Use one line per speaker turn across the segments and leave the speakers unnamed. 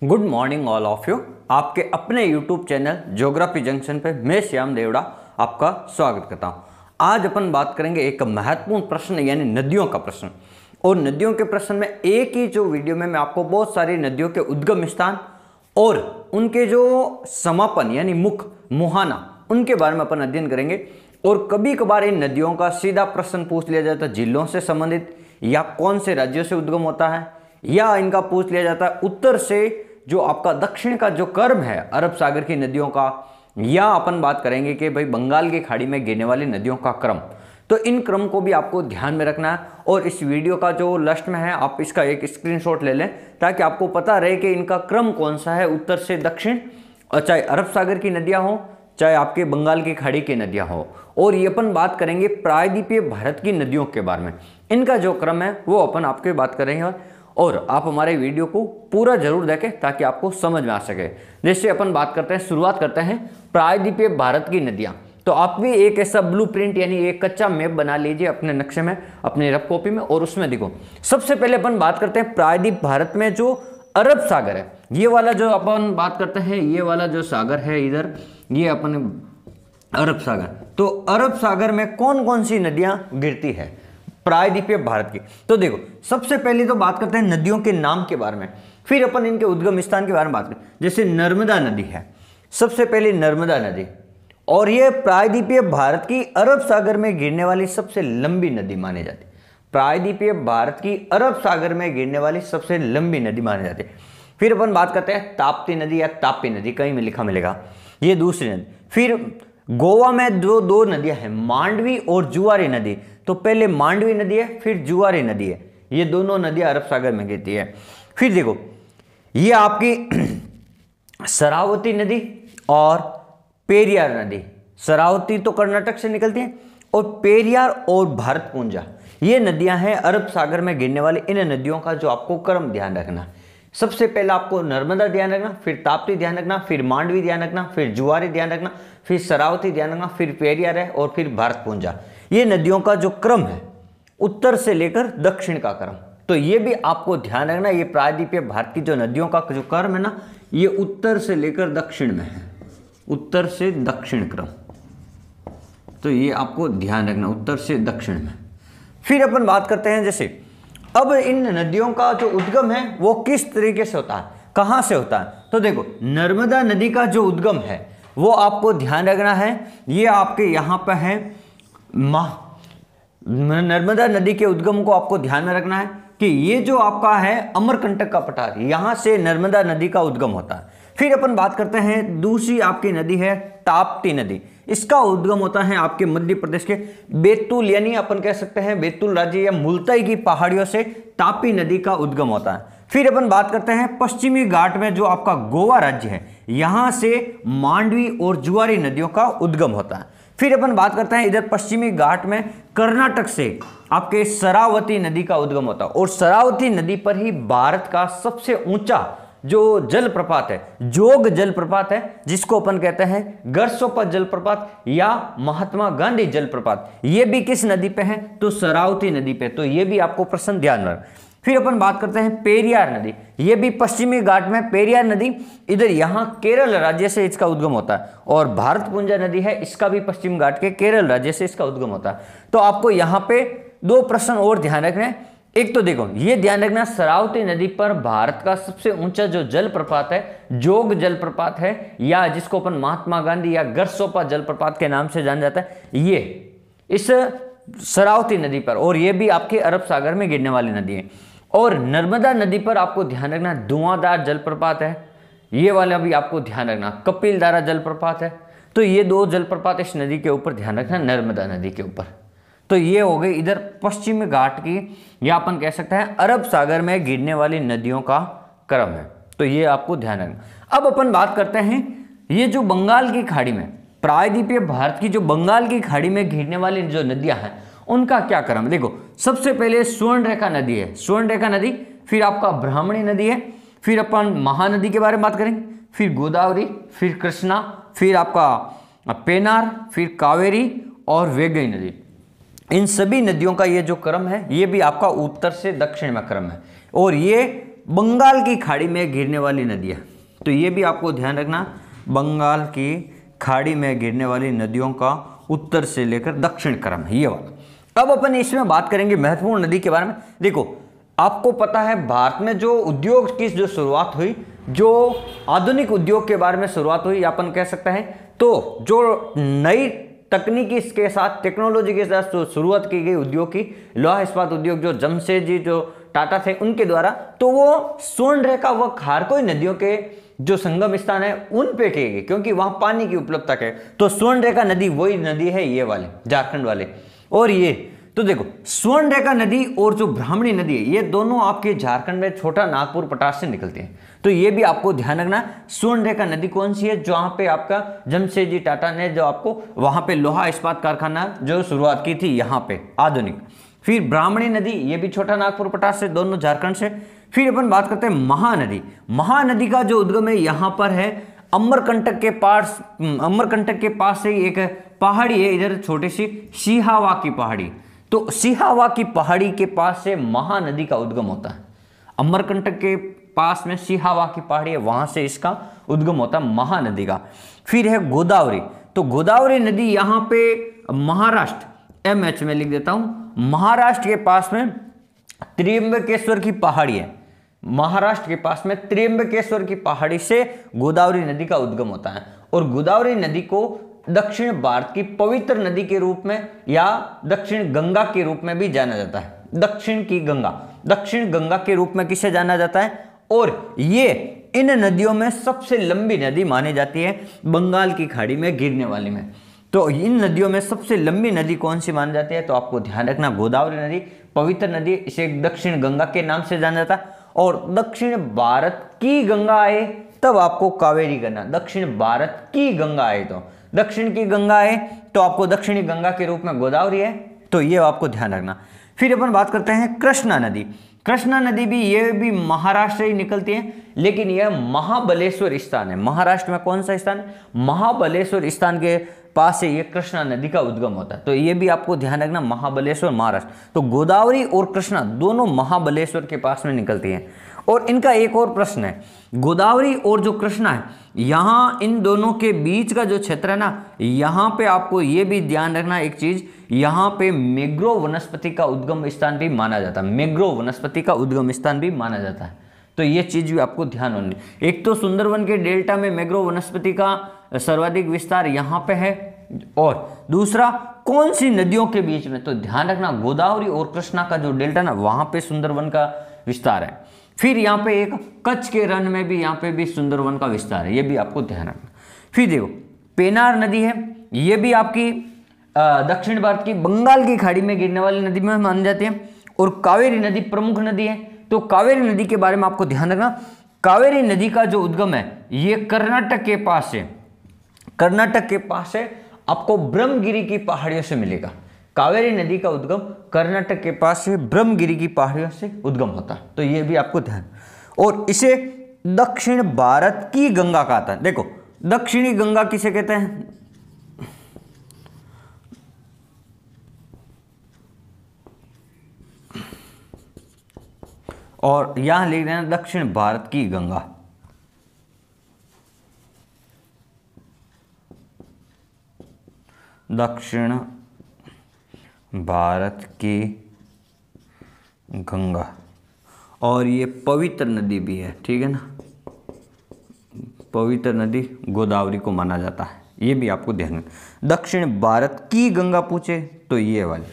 Good morning all of you. आपके अपने YouTube channel geography junction पे मैं श्याम देवड़ा आपका स्वागत करता हूँ। आज अपन बात करेंगे एक महत्वपूर्ण प्रश्न यानी नदियों का प्रश्न। और नदियों के प्रश्न में एक ही जो वीडियो में मैं आपको बहुत सारी नदियों के उद्गम स्थान और उनके जो समापन यानी मुख मुहाना उनके बारे में अपन अध्ययन करेंगे। और कभी कभार इन नदियों का सीधा प्रश्न पूछ लिया जाता है जिलों से संबंधित, या कौन से राज्यों से उद्गम होता है, या इनका पूछ लिया जाता है उत्तर से जो आपका दक्षिण का जो क्रम है अरब सागर की नदियों का, या अपन बात करेंगे कि भाई बंगाल की खाड़ी में गिरने वाली नदियों का क्रम। तो इन क्रम को भी आपको ध्यान में रखना है। और इस वीडियो का जो लास्ट में है आप इसका एक स्क्रीनशॉट ले लें ताकि आपको पता रहे कि इनका क्रम कौन सा है उत्तर से दक्षिण, और चाहे अरब सागर की नदियां हो चाहे आपके बंगाल की खाड़ी की नदियां हो। और ये अपन बात करेंगे प्रायद्वीपीय भारत की नदियों के बारे में, इनका जो क्रम है वो अपन आपके बात करेंगे। और आप हमारे वीडियो को पूरा जरूर देखें ताकि आपको समझ में आ सके। जैसे अपन बात करते हैं, शुरुआत करते हैं प्रायद्वीपीय भारत की नदियां। तो आप भी एक ऐसा ब्लूप्रिंट यानी एक कच्चा मैप बना लीजिए अपने नक्शे में, अपने रफ कॉपी में, और उसमें देखो सबसे पहले अपन बात करते हैं प्रायद्वीप भारत में जो अरब सागर है, ये वाला जो अपन बात करते हैं, ये वाला जो सागर है इधर, ये अपन अरब सागर। तो अरब सागर में कौन कौन सी नदियां गिरती है प्रायद्वीपीय भारत की। तो देखो सबसे पहले तो बात करते हैं नदियों के नाम के बारे में, फिर अपन इनके उद्गम स्थान के बारे में बात करें। जैसे नर्मदा नदी है, सबसे पहले नर्मदा नदी, और ये प्रायद्वीपीय भारत की अरब सागर में गिरने वाली सबसे लंबी नदी मानी जाती है। प्रायद्वीपीय भारत की अरब सागर में गिरने वाली सबसे लंबी नदी मानी जाती है। फिर अपन बात करते हैं ताप्ती नदी या तापी नदी, कहीं में लिखा मिलेगा, ये दूसरी नदी। फिर गोवा में दो नदियां हैं, मांडवी और जुआरी नदी। तो पहले मांडवी नदी है, फिर जुआरी नदी है, ये दोनों नदियां अरब सागर में गिरती है। फिर देखो ये आपकी शरावती नदी और पेरियार नदी। शरावती तो कर्नाटक से निकलती है, और पेरियार और भारतपुंजा ये नदियां हैं अरब सागर में गिरने वाली। इन नदियों का जो आपको क्रम ध्यान रखना, सबसे पहले आपको नर्मदा ध्यान रखना, फिर ताप्ती ध्यान रखना, फिर मांडवी ध्यान रखना, फिर जुआरी ध्यान रखना, फिर शरावती ध्यान रखना, फिर पेरियार है, और फिर भारतपुंजा। ये नदियों का जो क्रम है उत्तर से लेकर दक्षिण का क्रम, तो ये भी आपको ध्यान रखना। ये प्रायद्वीपीय भारत की जो नदियों का जो क्रम है ना, ये उत्तर से लेकर दक्षिण में है, उत्तर से दक्षिण क्रम। तो ये आपको ध्यान रखना, उत्तर से दक्षिण में। फिर अपन बात करते हैं जैसे अब इन नदियों का जो उद्गम है वो किस तरीके से होता है, कहाँ से होता है। तो देखो नर्मदा नदी का जो उद्गम है वो आपको ध्यान रखना है, ये आपके यहाँ पर है नर्मदा नदी के उद्गम को आपको ध्यान में रखना है कि ये जो आपका है अमरकंटक का पठार, यहाँ से नर्मदा नदी का उद्गम होता है। फिर अपन बात करते हैं दूसरी आपकी नदी है ताप्ती नदी। इसका उद्गम होता है आपके मध्य प्रदेश के बैतूल यानी अपन कह सकते हैं बैतूल राज्य या मुल्ताई की पहाड़ियों से तापी नदी का उद्गम होता है। फिर अपन बात करते हैं पश्चिमी घाट में जो आपका गोवा राज्य है, यहां से मांडवी और जुआरी नदियों का उद्गम होता है। फिर अपन बात करते हैं इधर पश्चिमी घाट में कर्नाटक से आपके शरावती नदी का उद्गम होता है, और शरावती नदी पर ही भारत का सबसे ऊंचा जो जलप्रपात है, जोग जलप्रपात है, जिसको अपन कहते हैं गरसोपा जलप्रपात या महात्मा गांधी जलप्रपात। ये भी किस नदी पे है, तो शरावती नदी पे। तो ये भी आपको प्रश्न ध्यान में रख। फिर अपन बात करते हैं पेरियार नदी, ये भी पश्चिमी घाट में पेरियार नदी, इधर यहाँ केरल राज्य से इसका उद्गम होता है। और भारतपुंजा नदी है, इसका भी पश्चिम घाट के केरल राज्य से इसका उद्गम होता है। तो आपको यहाँ पे दो प्रश्न और ध्यान रखने हैं। एक तो देखो ये ध्यान रखना शरावती नदी पर भारत का सबसे ऊंचा जो जलप्रपात है जोग जलप्रपात है, या जिसको अपन महात्मा गांधी या गरसोपा जलप्रपात के नाम से जाना जाता है, ये इस शरावती नदी पर, और ये भी आपके अरब सागर में गिरने वाली नदी है। और नर्मदा नदी पर आपको ध्यान रखना धुआंधार जलप्रपात है, ये वाला भी आपको ध्यान रखना कपिलधारा जलप्रपात है। तो ये दो जलप्रपात इस नदी के ऊपर ध्यान रखना, नर्मदा नदी के ऊपर। तो ये हो गई इधर पश्चिमी घाट की, या अपन कह सकते हैं अरब सागर में गिरने वाली नदियों का क्रम है। तो ये आपको ध्यान रखना। अब अपन बात करते हैं ये जो बंगाल की खाड़ी में, प्रायद्वीपीय भारत की जो बंगाल की खाड़ी में गिरने वाली जो नदियां हैं उनका क्या क्रम। देखो सबसे पहले स्वर्णरेखा नदी है, स्वर्णरेखा नदी, फिर आपका ब्राह्मणी नदी है, फिर अपन महानदी के बारे में बात करेंगे, फिर गोदावरी, फिर कृष्णा, फिर आपका पेनार, फिर कावेरी और वेगई नदी। इन सभी नदियों का ये जो क्रम है ये भी आपका उत्तर से दक्षिण में क्रम है, और ये बंगाल की खाड़ी में गिरने वाली नदियाँ, तो ये भी आपको ध्यान रखना, बंगाल की खाड़ी में गिरने वाली नदियों का उत्तर से लेकर दक्षिण क्रम है ये वाला। अब अपन इसमें बात करेंगे महत्वपूर्ण नदी के बारे में। देखो आपको पता है भारत में जो उद्योग की जो शुरुआत हुई, जो आधुनिक उद्योग के बारे में शुरुआत हुई अपन कह सकते हैं, तो जो नई तकनीकी के साथ टेक्नोलॉजी के साथ जो शुरुआत की गई उद्योग की, लोहा इस्पात उद्योग, जो जमशेदजी जो टाटा थे उनके द्वारा, तो वो स्वर्णरेखा व खारकोई नदियों के जो संगम स्थान है उन पे की गई, क्योंकि वहां पानी की उपलब्धता है। तो स्वर्णरेखा नदी वही नदी है ये वाले झारखंड वाले। और ये तो देखो स्वर्णरेखा नदी और जो ब्राह्मणी नदी है ये दोनों आपके झारखंड में छोटा नागपुर पटास से निकलती हैं। तो ये भी आपको ध्यान रखना, स्वर्णरेखा नदी कौन सी है, जहां पे आपका जमशेदजी टाटा ने जो आपको वहां पे लोहा इस्पात कारखाना जो शुरुआत की थी यहाँ पे आधुनिक। फिर ब्राह्मणी नदी, ये भी छोटा नागपुर पटास से, दोनों झारखंड से। फिर अपन बात करते हैं महानदी। महानदी का जो उद्गम है यहाँ पर है अमरकंटक के पास, अमरकंटक के पास से एक पहाड़ी है इधर छोटी सी सिहावा की पहाड़ी। तो सिहावा की पहाड़ी के पास से महानदी का उद्गम होता है। अमरकंटक के पास में सिहावा की पहाड़ी है, वहां से इसका उद्गम होता है महानदी का। फिर है गोदावरी। तो गोदावरी नदी यहाँ पे महाराष्ट्र, MH में लिख देता हूं, महाराष्ट्र के पास में त्र्यंबकेश्वर की पहाड़ी है। महाराष्ट्र के पास में त्र्यंबकेश्वर की पहाड़ी से गोदावरी नदी का उद्गम होता है। और गोदावरी नदी को दक्षिण भारत की पवित्र नदी के रूप में या दक्षिण गंगा के रूप में भी जाना जाता है। दक्षिण की गंगा, दक्षिण गंगा के रूप में किसे जाना जाता है। और ये इन नदियों में सबसे लंबी नदी मानी जाती है बंगाल की खाड़ी में गिरने वाली में। तो इन नदियों में सबसे लंबी नदी कौन सी मानी जाती है, तो आपको ध्यान रखना गोदावरी नदी पवित्र नदी, इसे दक्षिण गंगा के नाम से जाना जाता है। और दक्षिण भारत की गंगा आए तब आपको कावेरी करना, दक्षिण भारत की गंगा आए तो दक्षिण की गंगा आए तो आपको दक्षिणी गंगा के रूप में गोदावरी है, तो ये आपको ध्यान रखना। फिर अपन बात करते हैं कृष्णा नदी। कृष्णा नदी भी ये भी महाराष्ट्र से ही निकलती है, लेकिन यह महाबलेश्वर स्थान है। महाराष्ट्र में कौन सा स्थान है, महाबलेश्वर स्थान के पास से ये कृष्णा नदी का उद्गम होता है। तो ये भी आपको ध्यान रखना, महाबलेश्वर महाराष्ट्र। तो गोदावरी और कृष्णा दोनों महाबलेश्वर के पास में निकलती हैं। और इनका एक और प्रश्न है, गोदावरी और जो कृष्णा है, यहाँ इन दोनों के बीच का जो क्षेत्र है ना, यहाँ पे आपको ये भी ध्यान रखना एक चीज, यहाँ पे मैंग्रोव वनस्पति का उद्गम स्थान भी माना जाता है। मैंग्रोव वनस्पति का उद्गम स्थान भी माना जाता है। तो ये चीज भी आपको ध्यान होनी। एक तो सुंदरवन के डेल्टा में मैंग्रोव वनस्पति का सर्वाधिक विस्तार यहाँ पे है, और दूसरा कौन सी नदियों के बीच में, तो ध्यान रखना गोदावरी और कृष्णा का जो डेल्टा ना, वहां पे सुंदरवन का विस्तार है। फिर यहाँ पे एक कच्छ के रण में भी यहाँ पे भी सुंदरवन का विस्तार है, ये भी आपको ध्यान रखना। फिर देखो पेनार नदी है, ये भी आपकी दक्षिण भारत की बंगाल की खाड़ी में गिरने वाली नदी में मानी जाती है। और कावेरी नदी प्रमुख नदी है। तो कावेरी नदी के बारे में आपको ध्यान रखना, कावेरी नदी का जो उद्गम है ये कर्नाटक के पास से, कर्नाटक के पास से आपको ब्रह्मगिरी की पहाड़ियों से मिलेगा। कावेरी नदी का उद्गम कर्नाटक के पास से ब्रह्मगिरी की पहाड़ियों से उद्गम होता है। तो ये भी आपको ध्यान। और इसे दक्षिण भारत की गंगा कहता है। देखो दक्षिणी गंगा किसे कहते हैं, और यहां लिख देना दक्षिण भारत की गंगा। दक्षिण भारत की गंगा, और ये पवित्र नदी भी है, ठीक है ना। पवित्र नदी गोदावरी को माना जाता है, ये भी आपको ध्यान रखना। दक्षिण भारत की गंगा पूछे तो ये वाली।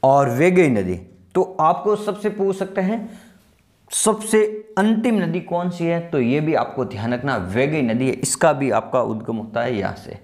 और वेगई नदी, तो आपको सबसे पूछ सकते हैं सबसे अंतिम नदी कौन सी है, तो ये भी आपको ध्यान रखना वेगई नदी है। इसका भी आपका उद्गम होता है यहाँ से,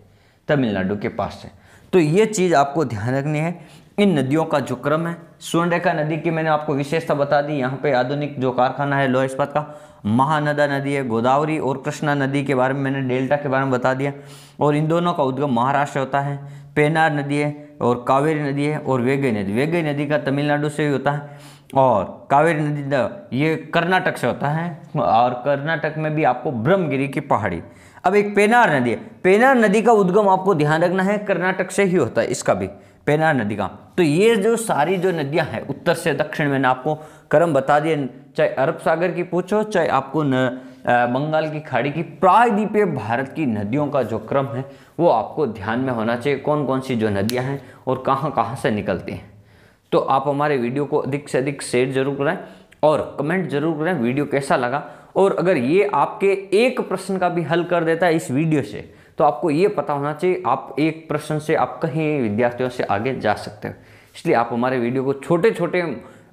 तमिलनाडु के पास से। तो ये चीज़ आपको ध्यान रखनी है। इन नदियों का जो क्रम है, स्वर्णरेखा नदी की मैंने आपको विशेषता बता दी। यहाँ पे आधुनिक जो कारखाना है लोहा इस्पात का, महानदा नदी है, गोदावरी और कृष्णा नदी के बारे में मैंने डेल्टा के बारे में बता दिया। और इन दोनों का उद्गम महाराष्ट्र होता है। पेनार नदी है और कावेरी नदी है, और वेगई नदी, वेगई नदी का तमिलनाडु से ही होता है। और कावेरी नदी ये कर्नाटक से होता है, और कर्नाटक में भी आपको ब्रह्मगिरी की पहाड़ी। अब एक पेनार नदी है, पेनार नदी का उद्गम आपको ध्यान रखना है कर्नाटक से ही होता है। इसका भी पेनार नदी का। तो ये जो सारी जो नदियां हैं उत्तर से दक्षिण, मैंने आपको क्रम बता दिए, चाहे अरब सागर की पूछो, चाहे आपको बंगाल की खाड़ी की, प्रायद्वीपीय भारत की नदियों का जो क्रम है वो आपको ध्यान में होना चाहिए, कौन कौन सी जो नदियां हैं और कहाँ कहाँ से निकलती हैं। तो आप हमारे वीडियो को अधिक से अधिक शेयर जरूर करें और कमेंट जरूर करें वीडियो कैसा लगा। और अगर ये आपके एक प्रश्न का भी हल कर देता है इस वीडियो से, तो आपको ये पता होना चाहिए आप एक प्रश्न से आप कहीं विद्यार्थियों से आगे जा सकते हो। इसलिए आप हमारे वीडियो को छोटे छोटे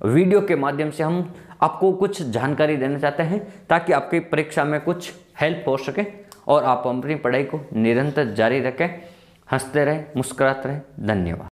वीडियो के माध्यम से हम आपको कुछ जानकारी देना चाहते हैं, ताकि आपकी परीक्षा में कुछ हेल्प हो सके और आप अपनी पढ़ाई को निरंतर जारी रखें। हंसते रहें, मुस्कुराते रहें। धन्यवाद।